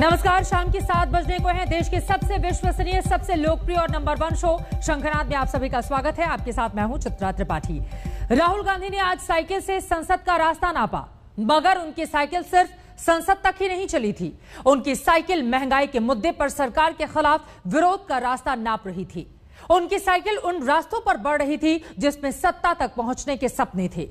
नमस्कार, शाम के 7 बजने को है। देश के सबसे विश्वसनीय, सबसे लोकप्रिय और नंबर 1 शो शंखनाद में आप सभी का स्वागत है। आपके साथ मैं हूं चित्रा त्रिपाठी। राहुल गांधी ने आज साइकिल से संसद का रास्ता नापा, मगर उनकी साइकिल सिर्फ संसद तक ही नहीं चली थी। उनकी साइकिल महंगाई के मुद्दे पर सरकार के खिलाफ विरोध का रास्ता नाप रही थी। उनकी साइकिल उन रास्तों पर बढ़ रही थी जिसमें सत्ता तक पहुंचने के सपने थे।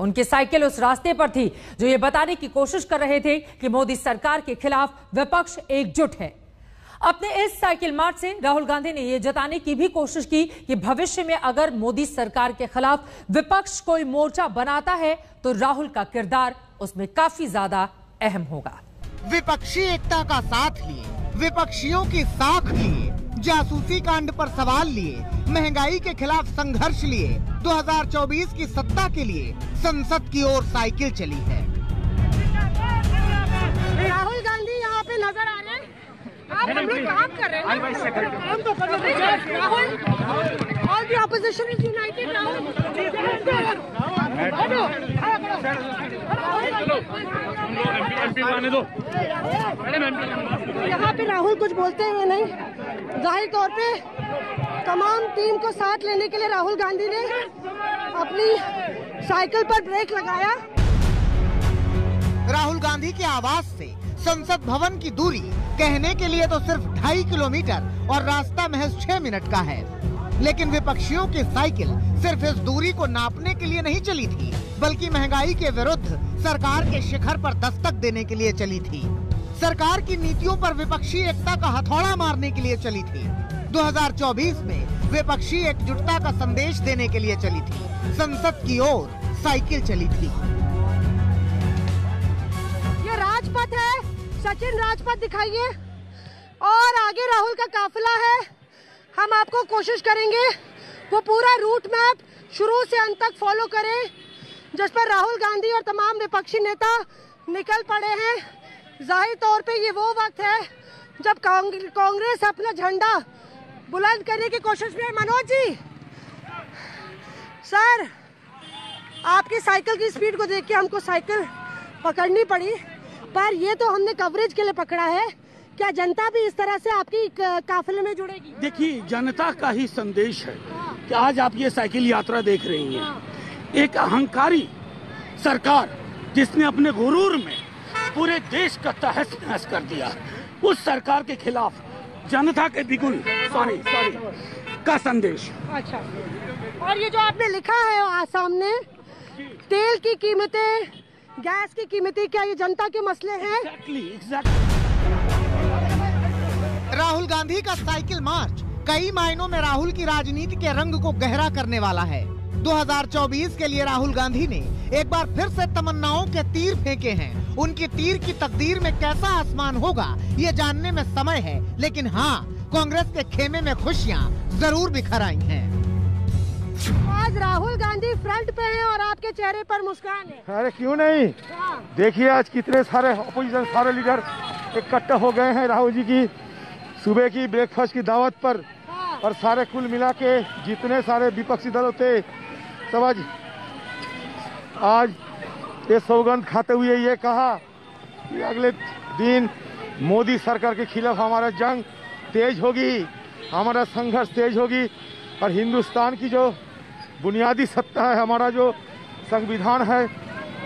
उनकी साइकिल उस रास्ते पर थी जो ये बताने की कोशिश कर रहे थे कि मोदी सरकार के खिलाफ विपक्ष एकजुट है। अपने इस साइकिल मार्च से राहुल गांधी ने यह जताने की भी कोशिश की कि भविष्य में अगर मोदी सरकार के खिलाफ विपक्ष कोई मोर्चा बनाता है तो राहुल का किरदार उसमें काफी ज्यादा अहम होगा। विपक्षी एकता का साथ लिए, विपक्षियों की साख लिए, जासूसी कांड पर सवाल लिए, महंगाई के खिलाफ संघर्ष लिए, 2024 की सत्ता के लिए संसद की ओर साइकिल चली है। राहुल गांधी यहाँ पे नजर आ रहे हैं। आप हम लोग काम कर रहे हैं। काम तो कर रहे हैं। Rahul, all the opposition is United. यहाँ पे राहुल कुछ बोलते हुए नहीं, जाहिर तौर पे तमाम टीम को साथ लेने के लिए राहुल गांधी ने अपनी साइकिल पर ब्रेक लगाया। राहुल गांधी के आवास से संसद भवन की दूरी कहने के लिए तो सिर्फ 2.5 किलोमीटर और रास्ता महज 6 मिनट का है, लेकिन विपक्षियों की साइकिल सिर्फ इस दूरी को नापने के लिए नहीं चली थी, बल्कि महंगाई के विरुद्ध सरकार के शिखर पर दस्तक देने के लिए चली थी। सरकार की नीतियों पर विपक्षी एकता का हथौड़ा मारने के लिए चली थी। 2024 में विपक्षी एकजुटता का संदेश देने के लिए चली थी। संसद की ओर साइकिल चली थी। ये राजपथ है, सचिन राजपथ दिखाइए, और आगे राहुल का काफिला है। हम आपको कोशिश करेंगे वो पूरा रूट मैप शुरू से अंत तक फॉलो करें, जिस पर राहुल गांधी और तमाम विपक्षी नेता निकल पड़े हैं। जाहिर तौर पे ये वो वक्त है जब कांग्रेस अपना झंडा बुलंद करने की कोशिश में है। मनोज जी, सर, आपकी साइकिल की स्पीड को देख के हमको साइकिल पकड़नी पड़ी, पर ये तो हमने कवरेज के लिए पकड़ा है। क्या जनता भी इस तरह से आपकी काफिले में जुड़ेगी? देखिए, जनता का ही संदेश है कि आज आप ये साइकिल यात्रा देख रही हैं। एक अहंकारी सरकार जिसने अपने गुरूर में पूरे देश का तहस नहस कर दिया, उस सरकार के खिलाफ जनता के बिगुल सॉरी का संदेश। अच्छा, और ये जो आपने लिखा है सामने, तेल की कीमतें, गैस की कीमतें, क्या ये जनता के मसले हैं? एग्जैक्टली। राहुल गांधी का साइकिल मार्च कई मायनों में राहुल की राजनीति के रंग को गहरा करने वाला है। 2024 के लिए राहुल गांधी ने एक बार फिर से तमन्नाओं के तीर फेंके हैं। उनकी तीर की तकदीर में कैसा आसमान होगा ये जानने में समय है, लेकिन हाँ, कांग्रेस के खेमे में खुशियाँ जरूर बिखर आई हैं। आज राहुल गांधी फ्रंट पे हैं और आपके चेहरे पर मुस्कान है। अरे क्यों नहीं, देखिए आज कितने सारे अपोजिशन, सारे लीडर इकट्ठा हो गए हैं राहुल जी की सुबह की ब्रेकफास्ट की दावत पर। और सारे कुल मिला के जितने सारे विपक्षी दल थे सब आज ये सौगंध खाते हुए ये कहा कि अगले दिन मोदी सरकार के खिलाफ हमारा जंग तेज होगी, हमारा संघर्ष तेज होगी, और हिंदुस्तान की जो बुनियादी सत्ता है, हमारा जो संविधान है,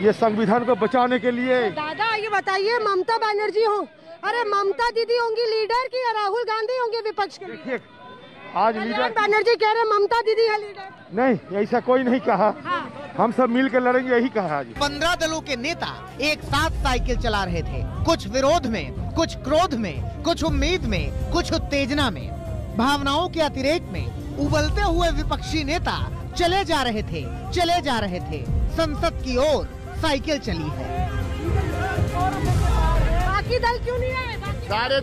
ये संविधान को बचाने के लिए। दादा ये बताइए, ममता बनर्जी हो, अरे ममता दीदी होंगी लीडर की, राहुल गांधी होंगे विपक्ष के? देखिए आज लीडर बनर्जी कह रहे ममता दीदी है लीडर। नहीं, ऐसा कोई नहीं कहा। हम सब मिलकर लड़ेंगे, यही कहा आज। 15 दलों के नेता एक साथ साइकिल चला रहे थे, कुछ विरोध में, कुछ क्रोध में, कुछ उम्मीद में, कुछ उत्तेजना में। भावनाओं के अतिरेक में उबलते हुए विपक्षी नेता चले जा रहे थे। संसद की ओर साइकिल चली है। बाकी दल क्यों नहीं आए? सारे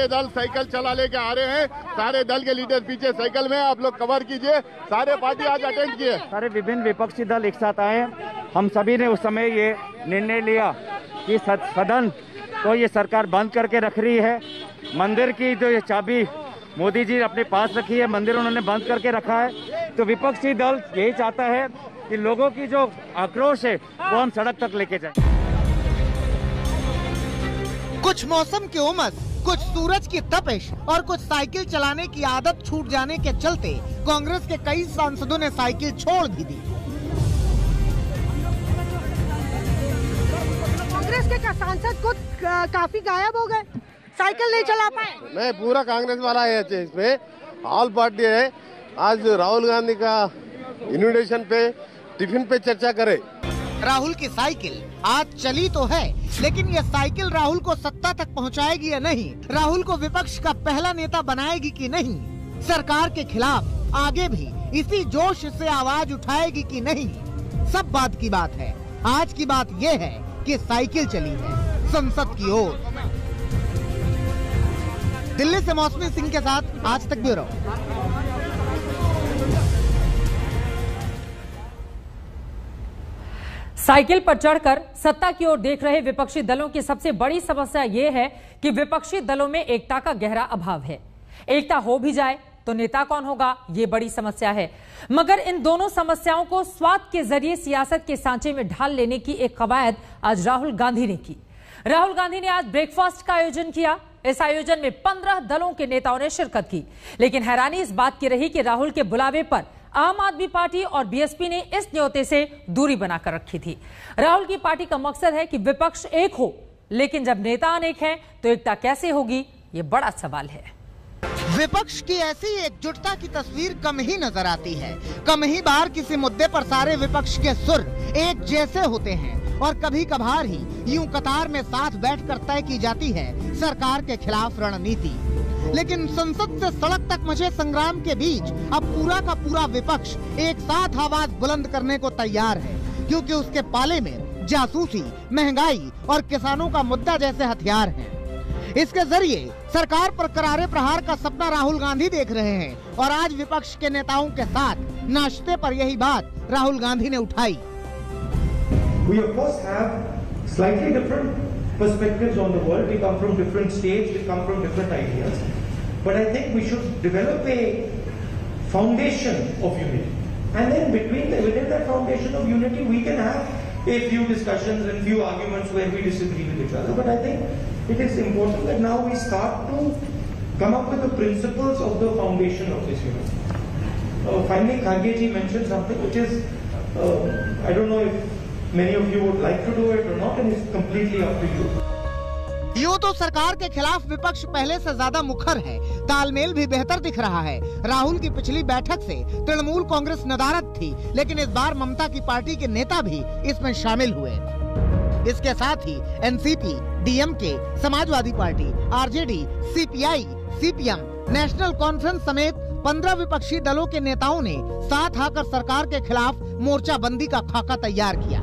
दल साइकिल चला लेके आ रहे हैं। सारे दल के लीडर पीछे साइकिल में, आप लोग कवर कीजिए। सारे पार्टी आज अटेंड किए। सारे विभिन्न विपक्षी दल एक साथ आए। हम सभी ने उस समय ये निर्णय लिया कि सदन को ये सरकार बंद करके रख रही है। मंदिर की जो ये चाबी मोदी जी अपने पास रखी है, मंदिर उन्होंने बंद करके रखा है। तो विपक्षी दल यही चाहता है कि लोगों की जो आक्रोश है वो हम सड़क तक लेके जाएं। कुछ मौसम की उमस, कुछ सूरज की तपिश और कुछ साइकिल चलाने की आदत छूट जाने के चलते कांग्रेस के कई सांसदों ने साइकिल छोड़ भी दी। कांग्रेस के सांसद खुद काफी गायब हो गए, साइकिल नहीं चला पाए। नहीं, पूरा कांग्रेस वाला है इसमें, ऑल पार्टी है। आज राहुल गांधी का इन्विटेशन पे टिफिन पे चर्चा करे। राहुल की साइकिल आज चली तो है, लेकिन ये साइकिल राहुल को सत्ता तक पहुंचाएगी या नहीं, राहुल को विपक्ष का पहला नेता बनाएगी कि नहीं, सरकार के खिलाफ आगे भी इसी जोश से आवाज उठाएगी कि नहीं, सब बात की बात है। आज की बात ये है कि साइकिल चली है संसद की ओर। दिल्ली से मौसमी सिंह के साथ आज तक ब्यूरो। साइकिल पर चढ़कर सत्ता की ओर देख रहे विपक्षी दलों की सबसे बड़ी समस्या यह है कि विपक्षी दलों में एकता का गहरा अभाव है। एकता हो भी जाए तो नेता कौन होगा, ये बड़ी समस्या है। मगर इन दोनों समस्याओं को स्वार्थ के जरिए सियासत के सांचे में ढाल लेने की एक कवायद आज राहुल गांधी ने की। राहुल गांधी ने आज ब्रेकफास्ट का आयोजन किया। इस आयोजन में 15 दलों के नेताओं ने शिरकत की, लेकिन हैरानी इस बात की रही कि राहुल के बुलावे पर आम आदमी पार्टी और बीएसपी ने इस न्योते से दूरी बनाकर रखी थी। राहुल की पार्टी का मकसद है कि विपक्ष एक हो, लेकिन जब नेता अनेक हैं तो एकता कैसे होगी, ये बड़ा सवाल है। विपक्ष की ऐसी एकजुटता की तस्वीर कम ही नजर आती है। कम ही बार किसी मुद्दे पर सारे विपक्ष के सुर एक जैसे होते हैं और कभी कभार ही यूं कतार में साथ बैठकर तय की जाती है सरकार के खिलाफ रणनीति। लेकिन संसद से सड़क तक मचे संग्राम के बीच अब पूरा का पूरा विपक्ष एक साथ आवाज बुलंद करने को तैयार है, क्योंकि उसके पाले में जासूसी, महंगाई और किसानों का मुद्दा जैसे हथियार हैं। इसके जरिए सरकार पर करारे प्रहार का सपना राहुल गांधी देख रहे हैं और आज विपक्ष के नेताओं के साथ नाश्ते पर यही बात राहुल गांधी ने उठाई। We of course have slightly different perspectives on the world. We come from different states, we come from different ideas. But I think we should develop a foundation of unity. And then within that foundation of unity, we can have a few discussions and few arguments where we disagree with each other. But I think it is important that now we start to come up with the principles of the foundation of this unity. Finally, Kharge ji mentioned something which is, I don't know if many of you would like to do it or not, and it's completely up to you. यूं तो सरकार के खिलाफ विपक्ष पहले से ज्यादा मुखर है, तालमेल भी बेहतर दिख रहा है। राहुल की पिछली बैठक से तृणमूल कांग्रेस नदारद थी, लेकिन इस बार ममता की पार्टी के नेता भी इसमें शामिल हुए। इसके साथ ही NCP, DMK, Samajwadi party, RJD, CPI, CPM, national conference समेत 15 विपक्षी दलों के नेताओं ने साथ आकर सरकार के खिलाफ मोर्चाबंदी का खाका तैयार किया।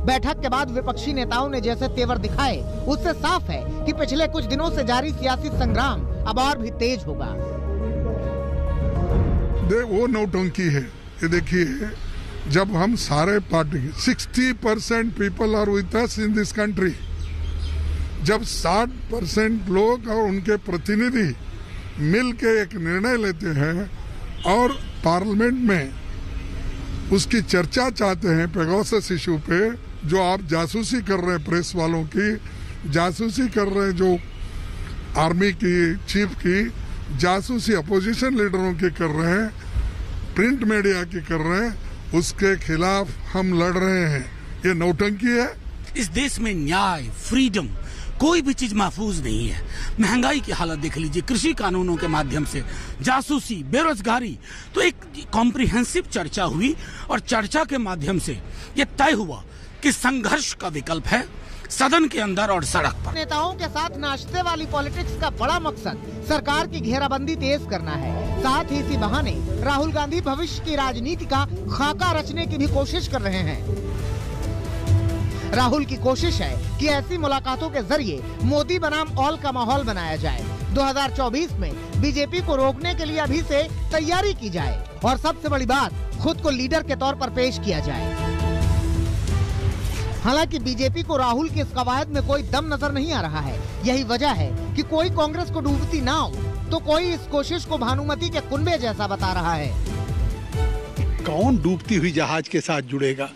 बैठक के बाद विपक्षी नेताओं ने जैसे तेवर दिखाए, उससे साफ है कि पिछले कुछ दिनों से जारी सियासी संग्राम अब और भी तेज होगा। वो नौटंकी है। ये देखिए, जब हम सारे party 60% people are with us in this country, जब 60% लोग और उनके प्रतिनिधि मिल के एक निर्णय लेते हैं और पार्लियामेंट में उसकी चर्चा चाहते हैं पेगासस इशू पे, जो आप जासूसी कर रहे हैं, प्रेस वालों की जासूसी कर रहे हैं, जो आर्मी की चीफ की जासूसी अपोजिशन लीडरों की कर रहे हैं, प्रिंट मीडिया की कर रहे हैं, उसके खिलाफ हम लड़ रहे हैं। ये नौटंकी है। इस देश में न्याय, फ्रीडम, कोई भी चीज महफूज नहीं है। महंगाई की हालत देख लीजिए, कृषि कानूनों के माध्यम से जासूसी, बेरोजगारी। तो एक कॉम्प्रिहेंसिव चर्चा हुई और चर्चा के माध्यम से ये तय हुआ कि संघर्ष का विकल्प है सदन के अंदर और सड़क पर। नेताओं के साथ नाश्ते वाली पॉलिटिक्स का बड़ा मकसद सरकार की घेराबंदी तेज करना है। साथ ही इसी बहाने राहुल गांधी भविष्य की राजनीति का खाका रचने की भी कोशिश कर रहे हैं। राहुल की कोशिश है कि ऐसी मुलाकातों के जरिए मोदी बनाम ऑल का माहौल बनाया जाए। 2024 में बीजेपी को रोकने के लिए अभी से तैयारी की जाए और सबसे बड़ी बात, खुद को लीडर के तौर पर पेश किया जाए। हालांकि बीजेपी को राहुल की इस कवायद में कोई दम नजर नहीं आ रहा है। यही वजह है कि कोई कांग्रेस को डूबती नाव तो कोई इस कोशिश को भानुमति के कुनबे जैसा बता रहा है। कौन डूबती हुई जहाज के साथ जुड़ेगा?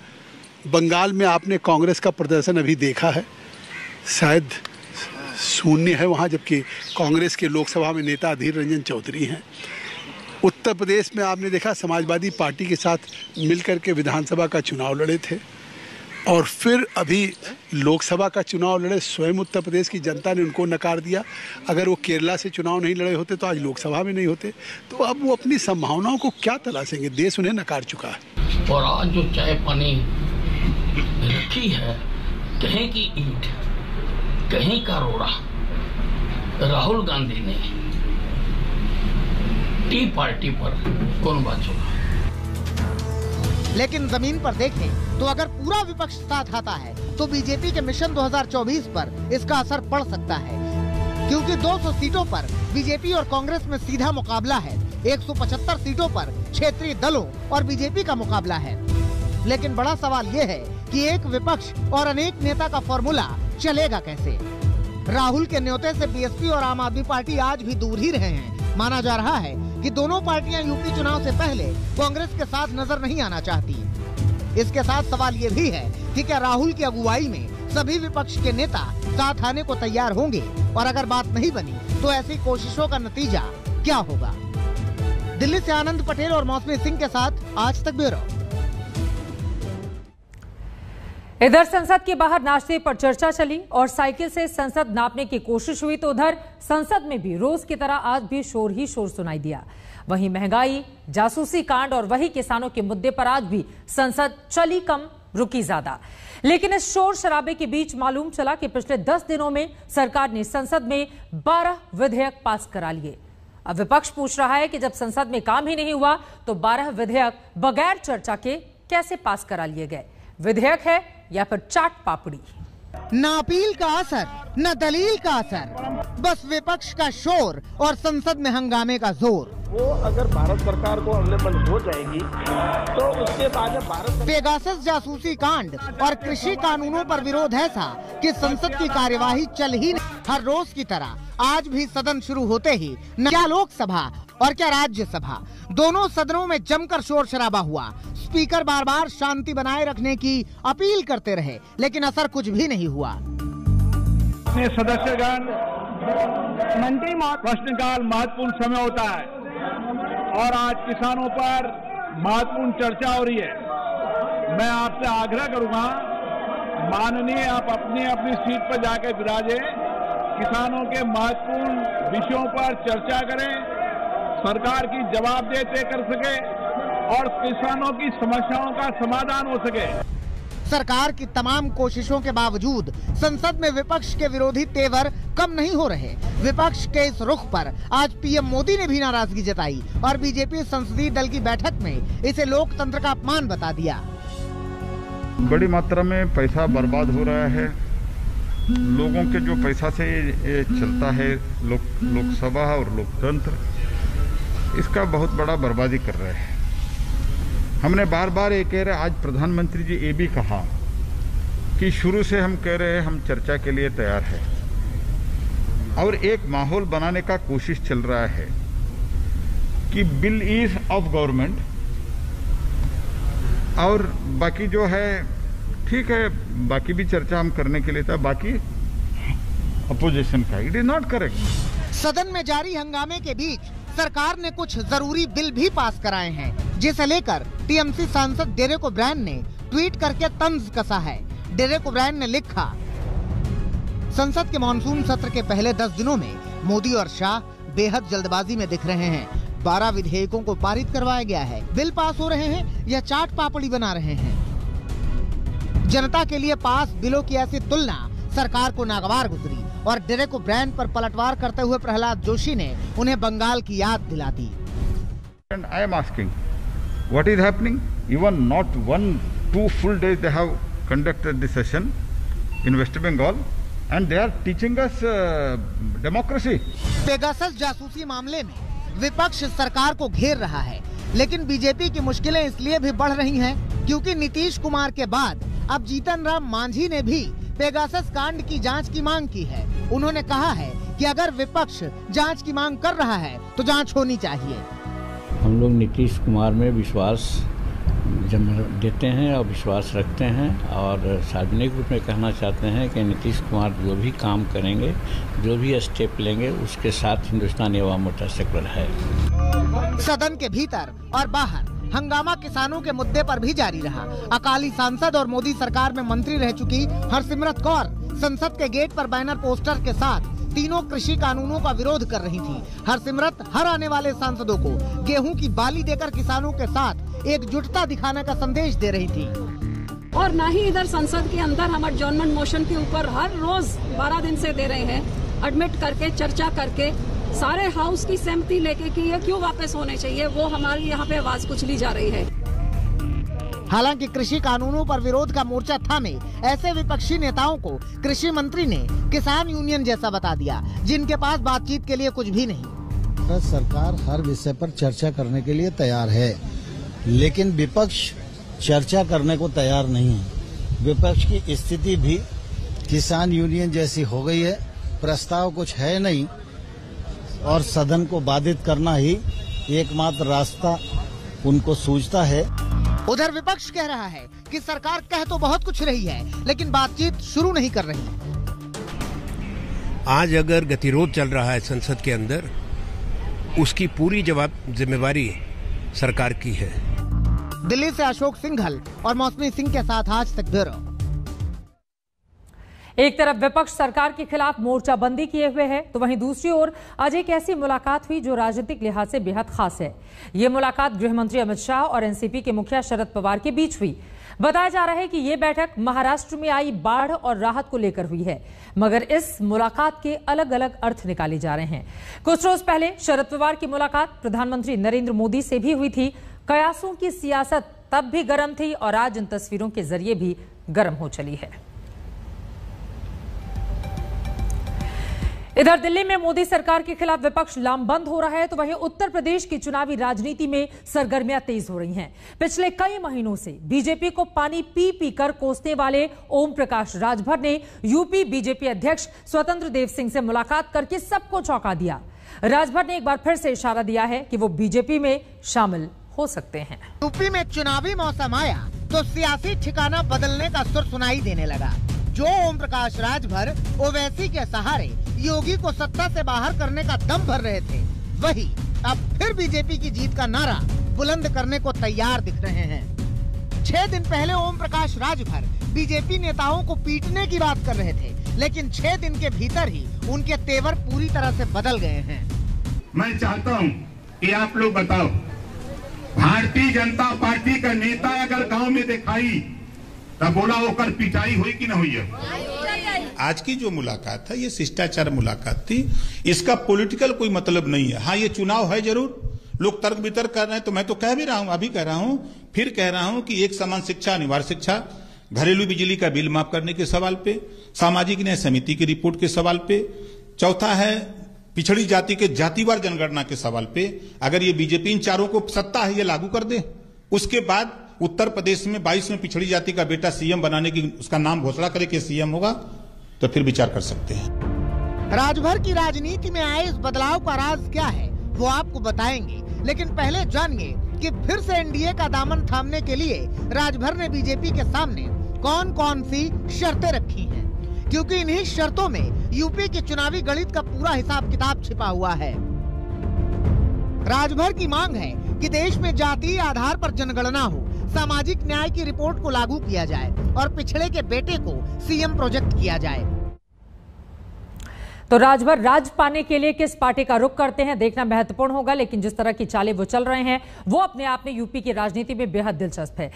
बंगाल में आपने कांग्रेस का प्रदर्शन अभी देखा है। शायद शून्य है वहाँ, जबकि कांग्रेस के लोकसभा में नेता अधीर रंजन चौधरी हैं। उत्तर प्रदेश में आपने देखा समाजवादी पार्टी के साथ मिलकर के विधानसभा का चुनाव लड़े थे और फिर अभी लोकसभा का चुनाव लड़े। स्वयं उत्तर प्रदेश की जनता ने उनको नकार दिया। अगर वो केरला से चुनाव नहीं लड़े होते तो आज लोकसभा में नहीं होते। तो अब वो अपनी संभावनाओं को क्या तलाशेंगे, देश उन्हें नकार चुका है। और आज जो चाय पानी रखी है, कहीं की ईंट कहीं का रोड़ा, राहुल गांधी ने टी पार्टी पर कौन बात छोड़ा। लेकिन जमीन पर देखें तो अगर पूरा विपक्ष साथ आता है तो बीजेपी के मिशन 2024 पर इसका असर पड़ सकता है, क्योंकि 200 सीटों पर बीजेपी और कांग्रेस में सीधा मुकाबला है। 175 सीटों पर क्षेत्रीय दलों और बीजेपी का मुकाबला है। लेकिन बड़ा सवाल ये है कि एक विपक्ष और अनेक नेता का फॉर्मूला चलेगा कैसे। राहुल के न्योते से बीएसपी और आम आदमी पार्टी आज भी दूर ही रहे हैं। माना जा रहा है कि दोनों पार्टियां यूपी चुनाव से पहले कांग्रेस के साथ नजर नहीं आना चाहती। इसके साथ सवाल ये भी है कि क्या राहुल की अगुवाई में सभी विपक्ष के नेता साथ आने को तैयार होंगे, और अगर बात नहीं बनी तो ऐसी कोशिशों का नतीजा क्या होगा। दिल्ली से आनंद पटेल और मौसमी सिंह के साथ आज तक ब्यूरो। इधर संसद के बाहर नाश्ते पर चर्चा चली और साइकिल से संसद नापने की कोशिश हुई, तो उधर संसद में भी रोज की तरह आज भी शोर ही शोर सुनाई दिया। वहीं महंगाई, जासूसी कांड और वही किसानों के मुद्दे पर आज भी संसद चली कम रुकी ज्यादा। लेकिन इस शोर शराबे के बीच मालूम चला कि पिछले 10 दिनों में सरकार ने संसद में 12 विधेयक पास करा लिए। अब विपक्ष पूछ रहा है कि जब संसद में काम ही नहीं हुआ तो 12 विधेयक बगैर चर्चा के कैसे पास करा लिए गए। विधेयक है या फिर चाट पापड़ी। न अपील का असर, न दलील का असर, बस विपक्ष का शोर और संसद में हंगामे का जोर। वो अगर भारत सरकार को अवेलेबल हो जाएगी तो उसके बाद भारत पेगासस जासूसी कांड और कृषि कानूनों पर विरोध ऐसा कि संसद की कार्यवाही चल ही नहीं। हर रोज की तरह आज भी सदन शुरू होते ही न क्या लोकसभा और क्या राज्यसभा, दोनों सदनों में जमकर शोर शराबा हुआ। स्पीकर बार बार शांति बनाए रखने की अपील करते रहे, लेकिन असर कुछ भी नहीं हुआ। सदस्यगण, मंत्री प्रश्नकाल महत्वपूर्ण समय होता है और आज किसानों पर महत्वपूर्ण चर्चा हो रही है। मैं आपसे आग्रह करूंगा, माननीय आप अपनी अपनी सीट पर जाकर विराजे, किसानों के महत्वपूर्ण विषयों पर चर्चा करें, सरकार की जवाबदेही तय कर सके और किसानों की समस्याओं का समाधान हो सके। सरकार की तमाम कोशिशों के बावजूद संसद में विपक्ष के विरोधी तेवर कम नहीं हो रहे। विपक्ष के इस रुख पर आज पीएम मोदी ने भी नाराजगी जताई और बीजेपी संसदीय दल की बैठक में इसे लोकतंत्र का अपमान बता दिया। बड़ी मात्रा में पैसा बर्बाद हो रहा है। लोगों के जो पैसा से ये चलता है लोकसभा और लोकतंत्र, इसका बहुत बड़ा बर्बादी कर रहे हैं। हमने बार बार ये कह रहे, आज प्रधानमंत्री जी ये भी कहा कि शुरू से हम कह रहे हैं हम चर्चा के लिए तैयार है और एक माहौल बनाने का कोशिश चल रहा है कि बिल इज ऑफ गवर्नमेंट और बाकी जो है ठीक है, बाकी भी चर्चा हम करने के लिए था, बाकी अपोजिशन का। It is not correct. सदन में जारी हंगामे के बीच सरकार ने कुछ जरूरी बिल भी पास कराए हैं, जिसे लेकर टीएमसी सांसद डेरेक ओब्रायन ने ट्वीट करके तंज कसा है। डेरेक ओब्रायन ने लिखा, संसद के मानसून सत्र के पहले 10 दिनों में मोदी और शाह बेहद जल्दबाजी में दिख रहे हैं। 12 विधेयकों को पारित करवाया गया है। बिल पास हो रहे हैं या चाट पापड़ी बना रहे हैं। जनता के लिए पास बिलों की ऐसी तुलना सरकार को नागवार गुजरी और डेरेक ओब्रायन पर पलटवार करते हुए प्रहलाद जोशी ने उन्हें बंगाल की याद दिला दी। And I am asking, what is happening? Even not 1-2 full days they have conducted the session in West Bengal, and they are teaching us democracy. Pegasus जासूसी मामले में विपक्ष सरकार को घेर रहा है, लेकिन बीजेपी की मुश्किलें इसलिए भी बढ़ रही हैं क्योंकि नीतीश कुमार के बाद अब जीतन राम मांझी ने भी पेगासस कांड की जांच की मांग की है। उन्होंने कहा है कि अगर विपक्ष जांच की मांग कर रहा है तो जांच होनी चाहिए। हम लोग नीतीश कुमार में विश्वास देते हैं और विश्वास रखते हैं और सार्वजनिक रूप में कहना चाहते हैं कि नीतीश कुमार जो भी काम करेंगे, जो भी स्टेप लेंगे, उसके साथ हिंदुस्तानी अवाम मोर्चा सेक्युलर है। सदन के भीतर और बाहर हंगामा किसानों के मुद्दे पर भी जारी रहा। अकाली सांसद और मोदी सरकार में मंत्री रह चुकी हरसिमरत कौर संसद के गेट पर बैनर पोस्टर के साथ तीनों कृषि कानूनों का विरोध कर रही थी। हरसिमरत हर आने वाले सांसदों को गेहूं की बाली देकर किसानों के साथ एकजुटता दिखाने का संदेश दे रही थी। और न ही इधर संसद के अंदर हम एडजॉर्नमेंट मोशन के ऊपर हर रोज 12 दिन से दे रहे हैं, एडमिट करके चर्चा करके सारे हाउस की सहमति लेके कि ये क्यों वापस होने चाहिए, वो हमारी यहाँ पे आवाज कुचली जा रही है। हालांकि कृषि कानूनों पर विरोध का मोर्चा थामे ऐसे विपक्षी नेताओं को कृषि मंत्री ने किसान यूनियन जैसा बता दिया, जिनके पास बातचीत के लिए कुछ भी नहीं। सरकार हर विषय पर चर्चा करने के लिए तैयार है, लेकिन विपक्ष चर्चा करने को तैयार नहीं है। विपक्ष की स्थिति भी किसान यूनियन जैसी हो गई है, प्रस्ताव कुछ है नहीं और सदन को बाधित करना ही एकमात्र रास्ता उनको सूझता है। उधर विपक्ष कह रहा है कि सरकार कह तो बहुत कुछ रही है, लेकिन बातचीत शुरू नहीं कर रही। आज अगर गतिरोध चल रहा है संसद के अंदर, उसकी पूरी जिम्मेवारी सरकार की है। दिल्ली से अशोक सिंघल और मौसमी सिंह के साथ आज तक ब्यूरो। एक तरफ विपक्ष सरकार के खिलाफ मोर्चाबंदी किए हुए है, तो वहीं दूसरी ओर आज एक ऐसी मुलाकात हुई जो राजनीतिक लिहाज से बेहद खास है। ये मुलाकात गृह मंत्री अमित शाह और एनसीपी के मुखिया शरद पवार के बीच हुई। बताया जा रहा है कि ये बैठक महाराष्ट्र में आई बाढ़ और राहत को लेकर हुई है, मगर इस मुलाकात के अलग अलग अर्थ निकाले जा रहे हैं। कुछ रोज पहले शरद पवार की मुलाकात प्रधानमंत्री नरेंद्र मोदी से भी हुई थी। कयासों की सियासत तब भी गर्म थी और आज इन तस्वीरों के जरिए भी गर्म हो चली है। इधर दिल्ली में मोदी सरकार के खिलाफ विपक्ष लामबंद हो रहा है, तो वहीं उत्तर प्रदेश की चुनावी राजनीति में सरगर्मियां तेज हो रही हैं। पिछले कई महीनों से बीजेपी को पानी पी पी कर कोसने वाले ओम प्रकाश राजभर ने यूपी बीजेपी अध्यक्ष स्वतंत्र देव सिंह से मुलाकात करके सबको चौंका दिया। राजभर ने एक बार फिर से इशारा दिया है कि वो बीजेपी में शामिल हो सकते हैं। यूपी में चुनावी मौसम आया तो सियासी ठिकाना बदलने का सुर सुनाई देने लगा। जो ओम प्रकाश राजभर ओवैसी के सहारे योगी को सत्ता से बाहर करने का दम भर रहे थे, वही अब फिर बीजेपी की जीत का नारा बुलंद करने को तैयार दिख रहे हैं। 6 दिन पहले ओम प्रकाश राजभर बीजेपी नेताओं को पीटने की बात कर रहे थे, लेकिन 6 दिन के भीतर ही उनके तेवर पूरी तरह से बदल गए हैं। मैं चाहता हूं कि आप लोग बताओ, भारतीय जनता पार्टी का नेता अगर गांव में दिखाई तब बोला होकर पिटाई हुई कि न हुई है? आज की जो मुलाकात है ये शिष्टाचार मुलाकात थी, इसका पॉलिटिकल कोई मतलब नहीं है। हाँ, ये चुनाव है जरूर, लोग तर्क वितर्क कर रहे हैं, तो मैं तो कह भी रहा हूं, अभी कह रहा हूं, फिर कह रहा हूं कि एक समान शिक्षा, अनिवार्य शिक्षा, घरेलू बिजली का बिल माफ करने के सवाल पे, सामाजिक न्याय समिति की रिपोर्ट के सवाल पे, चौथा है पिछड़ी जाति के जातिवार जनगणना के सवाल पे, अगर ये बीजेपी इन चारों को सत्ता है ये लागू कर दे, उसके बाद उत्तर प्रदेश में 22 में पिछड़ी जाति का बेटा सीएम बनाने की उसका नाम घोषणा करे कि सीएम होगा, तो फिर विचार कर सकते हैं। राजभर की राजनीति में आए इस बदलाव का राज क्या है वो आपको बताएंगे, लेकिन पहले जानिए कि फिर से एनडीए का दामन थामने के लिए राजभर ने बीजेपी के सामने कौन कौन सी शर्तें रखी हैं, क्योंकि इन्हीं शर्तों में यूपी की चुनावी गणित का पूरा हिसाब किताब छिपा हुआ है। राजभर की मांग है कि देश में जातीय आधार पर जनगणना हो, सामाजिक न्याय की रिपोर्ट को लागू किया जाए और पिछड़े के बेटे को सीएम प्रोजेक्ट किया जाए। तो राजभर राज पाने के लिए किस पार्टी का रुख करते हैं देखना महत्वपूर्ण होगा, लेकिन जिस तरह की चालें वो चल रहे हैं वो अपने आप में यूपी की राजनीति में बेहद दिलचस्प है।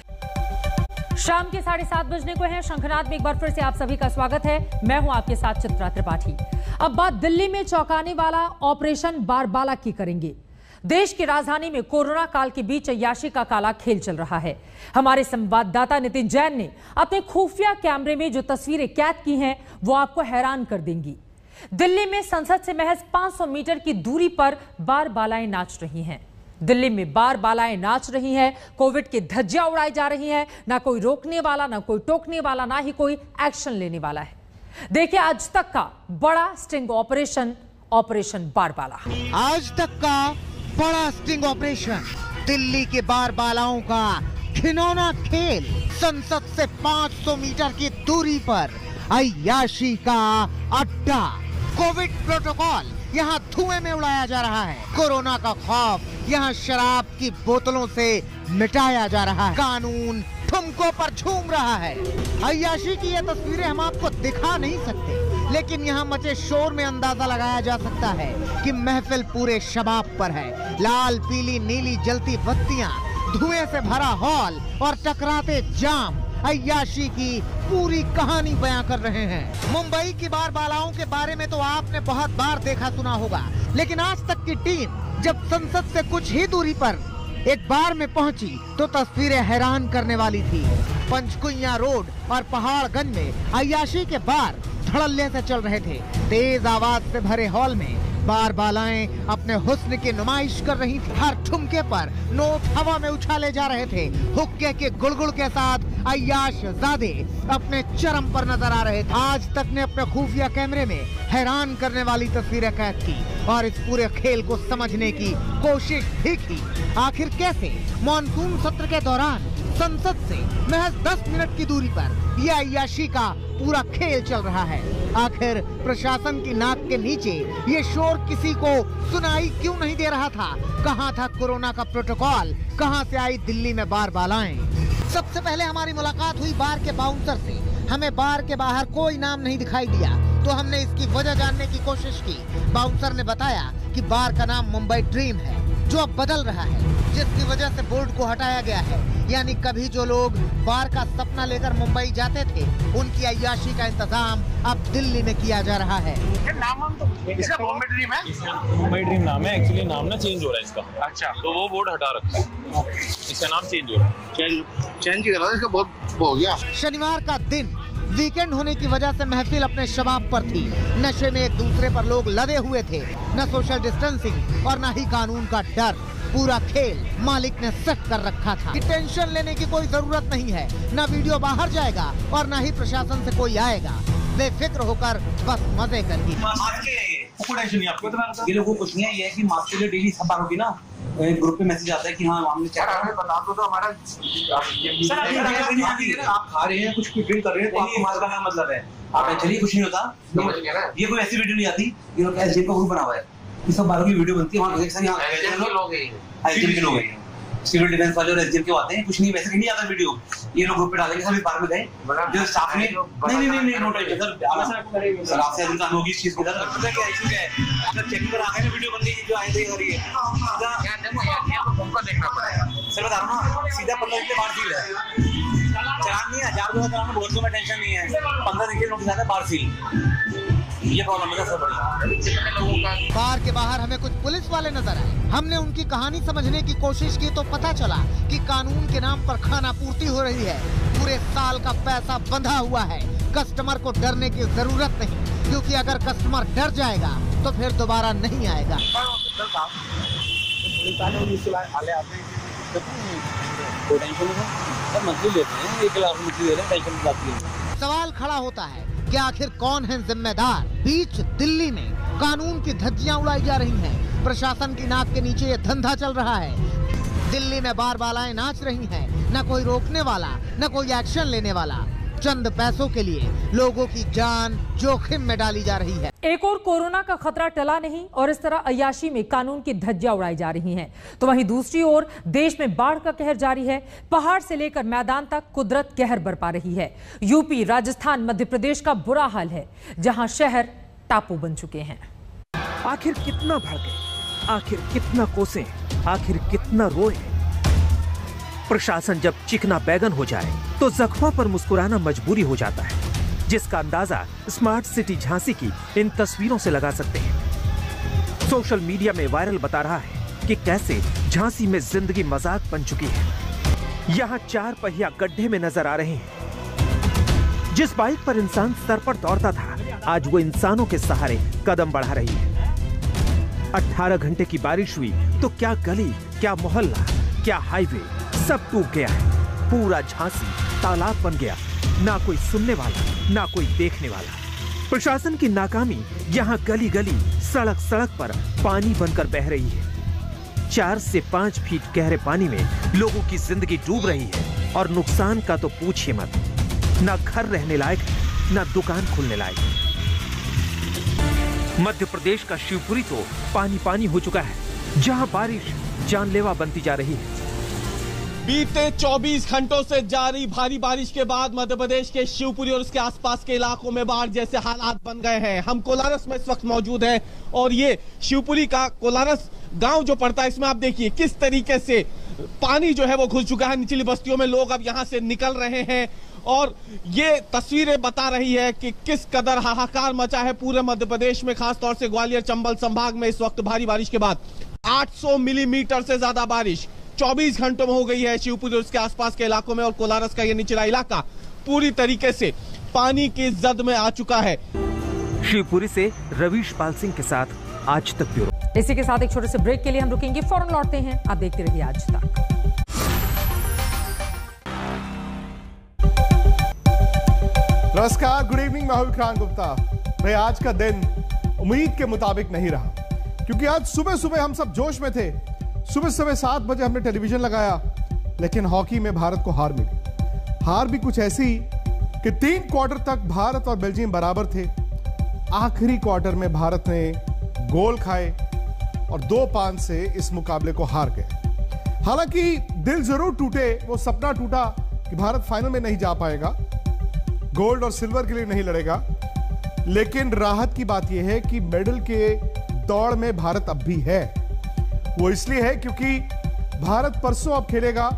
शाम के 7:30 बजने को है। शंखनाद में एक बार फिर से आप सभी का स्वागत है। मैं हूं आपके साथ चित्रा त्रिपाठी। अब बात दिल्ली में चौंकाने वाला ऑपरेशन बारबाला की करेंगे। देश की राजधानी में कोरोना काल के बीच अय्याशी का काला खेल चल रहा है। हमारे संवाददाता नितिन जैन ने अपने खुफिया कैमरे में जो तस्वीरें कैद की हैं वो आपको हैरान कर देंगी। दिल्ली में संसद से महज 500 मीटर की दूरी पर बारबालाएं नाच रही हैं। दिल्ली में बारबालाएं नाच रही हैं, कोविड की धज्जियां उड़ाई जा रही हैं। ना कोई रोकने वाला, ना कोई टोकने वाला, ना ही कोई एक्शन लेने वाला है। देखिए आज तक का बड़ा स्टिंग ऑपरेशन बारबाला। आज तक का बड़ा स्टिंग ऑपरेशन दिल्ली के बारबालाओं का घिनौना खेल। संसद से 500 मीटर की दूरी पर अय्याशी का अड्डा। कोविड प्रोटोकॉल यहाँ धुएं में उड़ाया जा रहा है। कोरोना का खौफ यहाँ शराब की बोतलों से मिटाया जा रहा है। कानून ठुमकों पर झूम रहा है। अय्याशी की ये तस्वीरें हम आपको दिखा नहीं सकते, लेकिन यहाँ मचे शोर में अंदाजा लगाया जा सकता है कि महफिल पूरे शबाब पर है। लाल पीली नीली जलती बत्तियां, धुएं से भरा हॉल और टकराते जाम अय्याशी की पूरी कहानी बयां कर रहे हैं। मुंबई की बार बालाओं के बारे में तो आपने बहुत बार देखा सुना होगा, लेकिन आज तक की टीम जब संसद से कुछ ही दूरी पर एक बार में पहुंची तो तस्वीरें हैरान करने वाली थी। पंचकुइया रोड और पहाड़गंज में अय्याशी के बार धड़ल्ले से चल रहे थे। तेज आवाज से भरे हॉल में बार बालाएं अपने हुस्न की नुमाइश कर रही थी। हर ठुमके पर नोट हवा में उछाले जा रहे थे। हुक्के के गुड़गुड़ के साथ अय्याश ज़ादे अपने चरम पर नजर आ रहे थे। आज तक ने अपने खुफिया कैमरे में हैरान करने वाली तस्वीरें कैद की और इस पूरे खेल को समझने की कोशिश भी की। आखिर कैसे मॉनसून सत्र के दौरान संसद से महज 10 मिनट की दूरी पर यह अय्याशी का पूरा खेल चल रहा है। आखिर प्रशासन की नाक के नीचे ये शोर किसी को सुनाई क्यों नहीं दे रहा था? कहाँ था कोरोना का प्रोटोकॉल? कहाँ से आई दिल्ली में बार बालाएं? सबसे पहले हमारी मुलाकात हुई बार के बाउंसर से। हमें बार के बाहर कोई नाम नहीं दिखाई दिया, तो हमने इसकी वजह जानने की कोशिश की। बाउंसर ने बताया कि बार का नाम मुंबई ड्रीम है, जो अब बदल रहा है, जिसकी वजह से बोर्ड को हटाया गया है। यानी कभी जो लोग बार का सपना लेकर मुंबई जाते थे, उनकी अय्याशी का इंतजाम अब दिल्ली में किया जा रहा है। नाम तो इसका मुंबई ड्रीम है, मुंबई ड्रीम नाम है। एक्चुअली नाम ना चेंज हो रहा है इसका। अच्छा, तो वो बोर्ड हटा रखा है, इसका नाम चेंज हो रहा है। चेंज करा इसका बहुत हो गया। शनिवार का दिन वीकेंड होने की वजह से महफिल अपने शबाब पर थी। नशे में एक दूसरे पर लोग लदे हुए थे। न सोशल डिस्टेंसिंग और न ही कानून का डर। पूरा खेल मालिक ने सेट कर रखा था कि टेंशन लेने की कोई जरूरत नहीं है। न वीडियो बाहर जाएगा और न ही प्रशासन से कोई आएगा। बेफिक्र होकर बस मजे करिए। ये लोगों को कुछ नहीं है, ये है कि मास्क के लिए डेली सफाई होगी ना, ग्रुप पे मैसेज आता है कि हाँ हमने चेक बता दो तो हमारा आप खा रहे हैं, कुछ ड्रिंक कर रहे हैं, तो मास्क का मतलब है आप चलिए, कुछ नहीं होता। ये कोई ऐसी वीडियो नहीं आती। ये लोग एसडीएम का ग्रुप बना हुआ है, ये सब बालों की वीडियो बनती है वहाँ लोग सिविल डिफेंस वाले और एसडीएम के आते हैं। कुछ नहीं, वैसे नहीं आता वीडियो। ये लोग ग्रुप पे डालेंगे, सभी बार में गए जो स्टाफ में नहीं नो टेंशन सर आपसे अधिकार होगी इस चीज की। सर पता क्या इशू क्या है, जब चेकिंग पर आ गए ना वीडियो बन गई जो आए थे हो रही है, देखना पड़ेगा। सर बता रहा हूँ ना, सीधा 15 दिन के बाद सील है। चलान नहीं है, 1000 चलान में बहुत में टेंशन नहीं है। 15 दिन के नोटिस आता है बार सील। ये प्रॉब्लम है सर बड़ी। बार के बाहर हमें कुछ पुलिस वाले नजर आए। हमने उनकी कहानी समझने की कोशिश की तो पता चला कि कानून के नाम पर खाना पूर्ति हो रही है। पूरे साल का पैसा बंधा हुआ है। कस्टमर को डरने की जरूरत नहीं, क्योंकि अगर कस्टमर डर जाएगा तो फिर दोबारा नहीं आएगा। सवाल खड़ा होता है कि आखिर कौन है जिम्मेदार? बीच दिल्ली में कानून की धज्जियां उड़ाई जा रही हैं। प्रशासन की नाक के नीचे ये धंधा चल रहा है। दिल्ली में बार बालाएं नाच रही हैं, न कोई रोकने वाला, न कोई एक्शन लेने वाला। चंद पैसों के लिए लोगों की जान जोखिम में डाली जा रही है। एक और कोरोना का खतरा टला नहीं और इस तरह अय्याशी में कानून की धज्जियां उड़ाई जा रही हैं, तो वहीं दूसरी ओर देश में बाढ़ का कहर जारी है। पहाड़ से लेकर मैदान तक कुदरत कहर बरपा रही है। यूपी, राजस्थान, मध्य प्रदेश का बुरा हाल है, जहां शहर टापू बन चुके हैं। आखिर कितना भड़के, आखिर कितना कोसें, आखिर कितना रोए। प्रशासन जब चिकना बैगन हो जाए तो जख्मों पर मुस्कुराना मजबूरी हो जाता है, जिसका अंदाजा स्मार्ट सिटी झांसी की इन तस्वीरों से लगा सकते हैं। सोशल मीडिया में वायरल बता रहा है कि कैसे झांसी में जिंदगी मजाक बन चुकी है। यहाँ 4 पहिया गड्ढे में नजर आ रहे हैं। जिस बाइक पर इंसान सर पर दौड़ता था, आज वो इंसानों के सहारे कदम बढ़ा रही है। 18 घंटे की बारिश हुई तो क्या गली, क्या मोहल्ला, क्या हाईवे, सब डूब गया है। पूरा झांसी तालाब बन गया। ना कोई सुनने वाला, ना कोई देखने वाला। प्रशासन की नाकामी यहाँ गली गली, सड़क सड़क पर पानी बनकर बह रही है। 4 से 5 फीट गहरे पानी में लोगों की जिंदगी डूब रही है और नुकसान का तो पूछिए मत। ना घर रहने लायक, ना दुकान खुलने लायक। मध्य प्रदेश का शिवपुरी तो पानी पानी हो चुका है, जहां बारिश जानलेवा बनती जा रही है। बीते 24 घंटों से जारी भारी बारिश के बाद मध्य प्रदेश के शिवपुरी और उसके आसपास के इलाकों में बाढ़ जैसे हालात बन गए हैं। हम कोलारस में इस वक्त मौजूद हैं और ये शिवपुरी का कोलारस गांव जो पड़ता है, इसमें आप देखिए किस तरीके से पानी जो है वो घुस चुका है। निचली बस्तियों में लोग अब यहां से निकल रहे हैं और ये तस्वीरें बता रही है कि किस कदर हाहाकार मचा है पूरे मध्य प्रदेश में, खासतौर से ग्वालियर चंबल संभाग में इस वक्त भारी बारिश के बाद 800 मिलीमीटर से ज्यादा बारिश 24 घंटों में हो गई है शिवपुरी और उसके आसपास के इलाकों में। और कोलारस का ये निचला इलाका पूरी तरीके से पानी की जद में आ चुका है। शिवपुरी से रवीश पाल सिंह के साथ आज तक ब्यूरो। इसी के साथ एक छोटे से ब्रेक के लिए हम रुकेंगे, फौरन लौटते हैं। आप देखते रहिए आज तक। नमस्कार, गुड इवनिंग, मैं हूं विक्रांत गुप्ता। भाई आज का दिन उम्मीद के मुताबिक नहीं रहा, क्योंकि आज सुबह सुबह हम सब जोश में थे। सुबह सुबह 7 बजे हमने टेलीविजन लगाया, लेकिन हॉकी में भारत को हार मिली। हार भी कुछ ऐसी कि 3 क्वार्टर तक भारत और बेल्जियम बराबर थे। आखिरी क्वार्टर में भारत ने गोल खाए और 2-5 से इस मुकाबले को हार गए। हालांकि दिल जरूर टूटे, वो सपना टूटा कि भारत फाइनल में नहीं जा पाएगा, गोल्ड और सिल्वर के लिए नहीं लड़ेगा। लेकिन राहत की बात यह है कि मेडल के दौड़ में भारत अब भी है। वो इसलिए है क्योंकि भारत परसों अब खेलेगा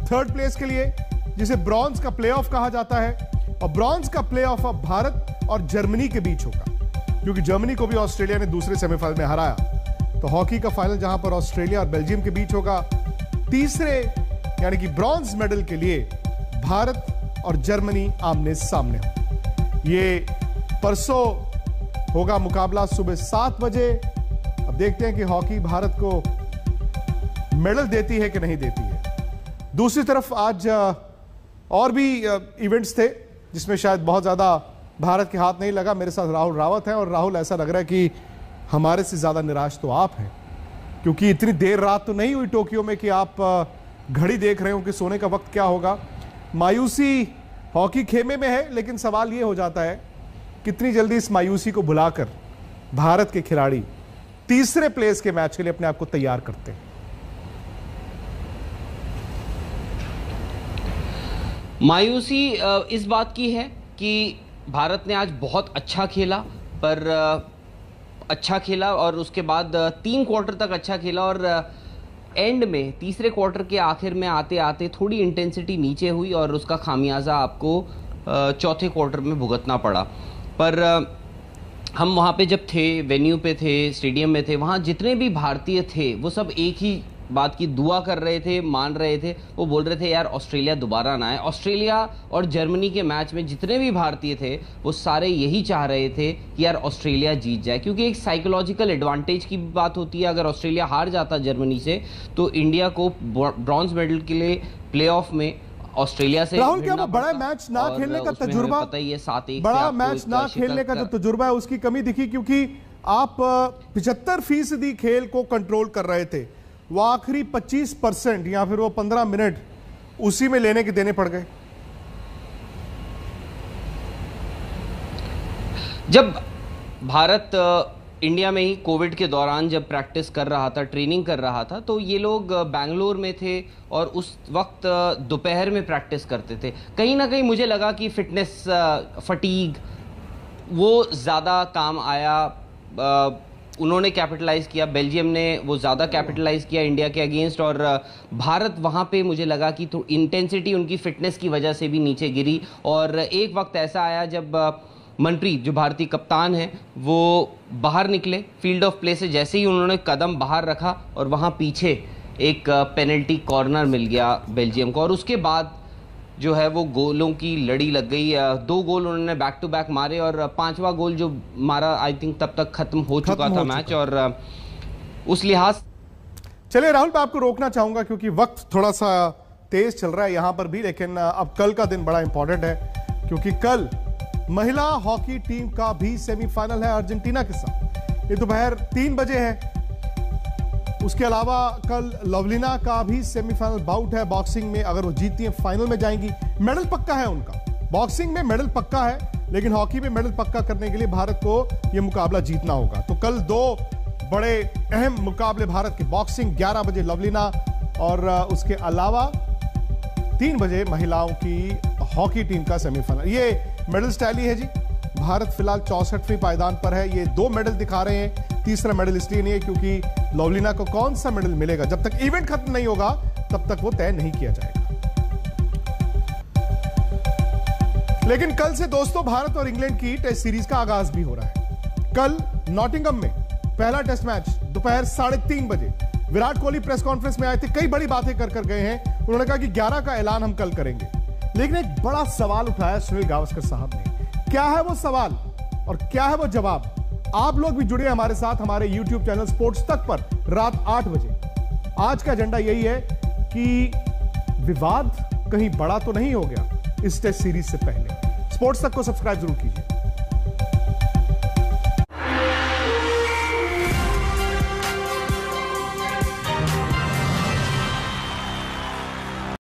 3rd प्लेस के लिए, जिसे ब्रॉन्ज का प्लेऑफ कहा जाता है। और ब्रॉन्ज का प्लेऑफ अब भारत और जर्मनी के बीच होगा, क्योंकि जर्मनी को भी ऑस्ट्रेलिया ने दूसरे सेमीफाइनल में हराया। तो हॉकी का फाइनल जहां पर ऑस्ट्रेलिया और बेल्जियम के बीच होगा, तीसरे यानी कि ब्रॉन्ज मेडल के लिए भारत और जर्मनी आमने सामने हो। ये परसों होगा मुकाबला सुबह 7 बजे। अब देखते हैं कि हॉकी भारत को मेडल देती है कि नहीं देती है। दूसरी तरफ आज और भी इवेंट्स थे जिसमें शायद बहुत ज्यादा भारत के हाथ नहीं लगा। मेरे साथ राहुल रावत है और राहुल, ऐसा लग रहा है कि हमारे से ज्यादा निराश तो आप हैं, क्योंकि इतनी देर रात तो नहीं हुई टोक्यो में कि आप घड़ी देख रहे हो कि सोने का वक्त क्या होगा। मायूसी हॉकी खेमे में है, लेकिन सवाल यह हो जाता है कितनी जल्दी इस मायूसी को भुलाकर भारत के खिलाड़ी तीसरे प्लेस के मैच के लिए अपने आप को तैयार करते हैं। मायूसी इस बात की है कि भारत ने आज बहुत अच्छा खेला, पर अच्छा खेला और उसके बाद 3 क्वार्टर तक अच्छा खेला और एंड में तीसरे क्वार्टर के आखिर में आते आते थोड़ी इंटेंसिटी नीचे हुई और उसका खामियाजा आपको चौथे क्वार्टर में भुगतना पड़ा। पर हम वहाँ पे जब थे, वेन्यू पे थे, स्टेडियम में थे, वहाँ जितने भी भारतीय थे वो सब एक ही बात की दुआ कर रहे थे, मान रहे थे। वो बोल रहे थे यार ऑस्ट्रेलिया दोबारा ना आए। ऑस्ट्रेलिया और जर्मनी के मैच में जितने भी भारतीय थे वो सारे यही चाह रहे थे कि यार ऑस्ट्रेलिया जीत जाए, क्योंकि एक साइकोलॉजिकल एडवांटेज की बात होती है। अगर ऑस्ट्रेलिया हार जाता जर्मनी से तो इंडिया को ब्रॉन्ज मेडल के लिए प्लेऑफ में ऑस्ट्रेलिया से राहुल, क्या बड़ा मैच ना खेलने का तजुर्बा, बड़ा मैच ना खेलने का जो तजुर्बा है उसकी कमी दिखी, क्योंकि आप 75% खेल को कंट्रोल कर रहे थे। वो आखिरी 25% या फिर वो 15 मिनट उसी में लेने के देने पड़ गए। जब भारत इंडिया में ही कोविड के दौरान जब प्रैक्टिस कर रहा था, ट्रेनिंग कर रहा था, तो ये लोग बैंगलोर में थे और उस वक्त दोपहर में प्रैक्टिस करते थे। कहीं ना कहीं मुझे लगा कि फिटनेस फटीग वो ज़्यादा काम आया। उन्होंने कैपिटलाइज किया, बेल्जियम ने वो ज़्यादा कैपिटलाइज किया इंडिया के अगेंस्ट, और भारत वहाँ पे मुझे लगा कि तो इंटेंसिटी उनकी फिटनेस की वजह से भी नीचे गिरी। और एक वक्त ऐसा आया जब मनप्रीत जो भारतीय कप्तान है वो बाहर निकले फील्ड ऑफ प्ले से, जैसे ही उन्होंने कदम बाहर रखा और वहाँ पीछे एक पेनल्टी कॉर्नर मिल गया बेल्जियम को, और उसके बाद जो है वो गोलों की लड़ी लग गई। 2 गोल उन्होंने बैक टू बैक मारे और 5वां गोल जो मारा आई थिंक तब तक खत्म हो चुका था मैच। और उस लिहाज चलिए राहुल, मैं आपको रोकना चाहूंगा क्योंकि वक्त थोड़ा सा तेज चल रहा है यहां पर भी, लेकिन अब कल का दिन बड़ा इंपॉर्टेंट है, क्योंकि कल महिला हॉकी टीम का भी सेमीफाइनल है अर्जेंटीना के साथ। ये दोपहर 3 बजे है। उसके अलावा कल लवलीना का भी सेमीफाइनल बाउट है बॉक्सिंग में। अगर वो जीतती हैं फाइनल में जाएंगी। मेडल पक्का है उनका, बॉक्सिंग में मेडल पक्का है, लेकिन हॉकी में मेडल पक्का करने के लिए भारत को यह मुकाबला जीतना होगा। तो कल दो बड़े अहम मुकाबले भारत के, बॉक्सिंग 11 बजे लवलीना और उसके अलावा 3 बजे महिलाओं की हॉकी टीम का सेमीफाइनल। ये मेडल टैली है जी। भारत फिलहाल 64वीं पायदान पर है। ये 2 मेडल दिखा रहे हैं, तीसरा मेडल इसलिए नहीं है क्योंकि लवलीना को कौन सा मेडल मिलेगा जब तक इवेंट खत्म नहीं होगा तब तक वो तय नहीं किया जाएगा। लेकिन कल से दोस्तों भारत और इंग्लैंड की टेस्ट सीरीज का आगाज भी हो रहा है। कल नॉटिंघम में पहला टेस्ट मैच दोपहर 3:30 बजे। विराट कोहली प्रेस कॉन्फ्रेंस में आए थे, कई बड़ी बातें कर गए हैं। उन्होंने कहा कि 11 का ऐलान हम कल करेंगे, लेकिन एक बड़ा सवाल उठाया सुनील गावस्कर साहब ने। क्या है वो सवाल और क्या है वो जवाब? आप लोग भी जुड़े हमारे साथ हमारे YouTube चैनल स्पोर्ट्स तक पर रात 8 बजे। आज का एजेंडा यही है कि विवाद कहीं बड़ा तो नहीं हो गया इस टेस्ट सीरीज से पहले। स्पोर्ट्स तक को सब्सक्राइब जरूर कीजिए।